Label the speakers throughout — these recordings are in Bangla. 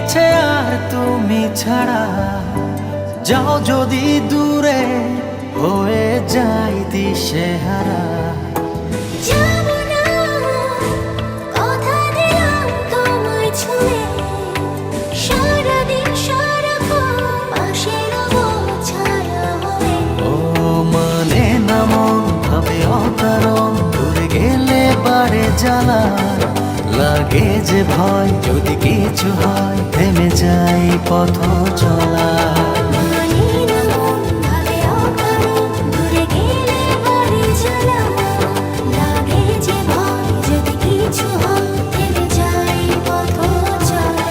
Speaker 1: আছে আর তুমি ছাড়া? যাও যদি দূরে, হয়ে যাই দিশেহারা।
Speaker 2: যাবো না, কথা দিলাম তোমায় ছুঁয়ে, সারাদিন সারাক্ষণ পাশে রবো ছায়া হয়ে।
Speaker 1: ও মানে না মন ভাবে অকারণ, দূরে গেলে বাড়ে জ্বালা। লাগে যে ভয় যদি কিছু হয়, থেমে যাই পথ চলা।
Speaker 2: মানে না মন ভাবে অকারণ, দূরে গেলে বাড়ে জ্বালা। লাগে যে ভয় যদি কিছু হয়, থেমে যাই পথ চলা।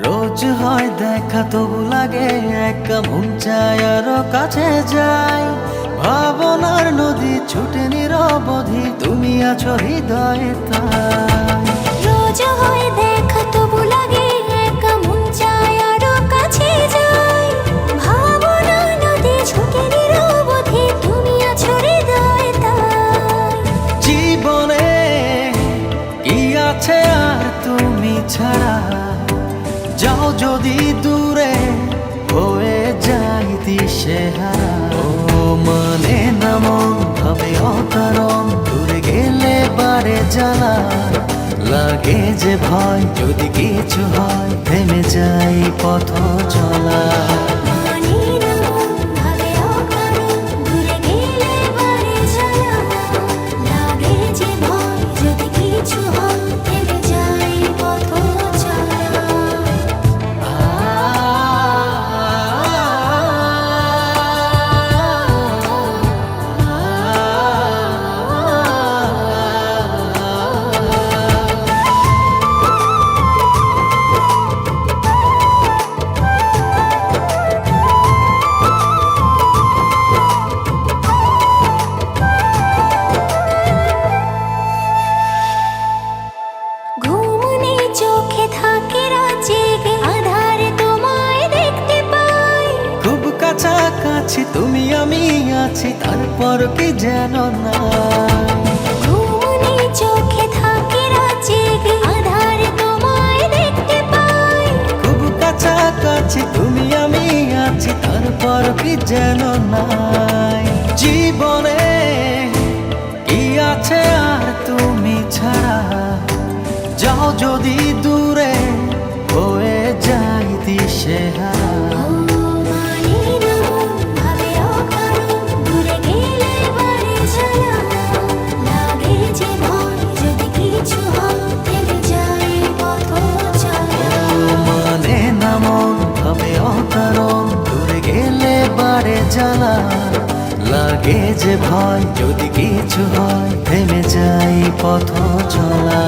Speaker 1: রোজ হয় দেখা তবু লাগে একা, মন চায় আরো কাছে যাই। ভাবনার নদী ছুটে নিরবধি, তুমি আছো হৃদয়ে তাই।
Speaker 2: রোজ হয় দেখা তবু লাগে একা, মন চায় আরো কাছে যাই। ভাবনা নদী ছুটে নিরবধি, তুমি আছো হৃদয়ে তাই।
Speaker 1: জীবনে কি আছে আর তুমি ছাড়া? যাও যদি দূরে, হয়ে যাই দিশেহারা। ও মানে না মন ভাবে অকারণ, দূরে গেলে বাড়ে জ্বালা। লাগে যে ভয় যদি কিছু হয়, থেমে যাই পথ চলা।
Speaker 2: মানে না মন ভাবে অকারণ, দূরে গেলে বাড়ে জ্বালা। লাগে যে ভয় যদি কিছু হয়, থেমে যাই পথ চলা। ঘুম নেই চোখে থাকে রাত জেগে, আঁধারে তোমায় দেখতে পাই।
Speaker 1: খুব কাছাকাছি তুমি আমি আছি, তারপর কি যেন না।
Speaker 2: ঘুম নেই চোখে থাকে রাত জেগে, আঁধারে তোমায় দেখতে পাই।
Speaker 1: খুব কাছাকাছি তুমি আমি আছি, তারপর কি যেন নাই। জীবনে কি আছে আর তুমি ছাড়া? যাও যদি দূরে, হয়ে যাই দিশেহারা।
Speaker 2: ও মানে না মন ভাবে অকারণ, দূরে গেলে বাড়ে জ্বালা। লাগে যে ভয় যদি কিছু হয়, থেমে যাই পথ চলা।
Speaker 1: মানে না মন ভাবে অকারণ, দূরে গেলে বাড়ে জ্বালা। লাগে যে ভয় যদি কিছু হয়, থেমে যাই পথ চলা।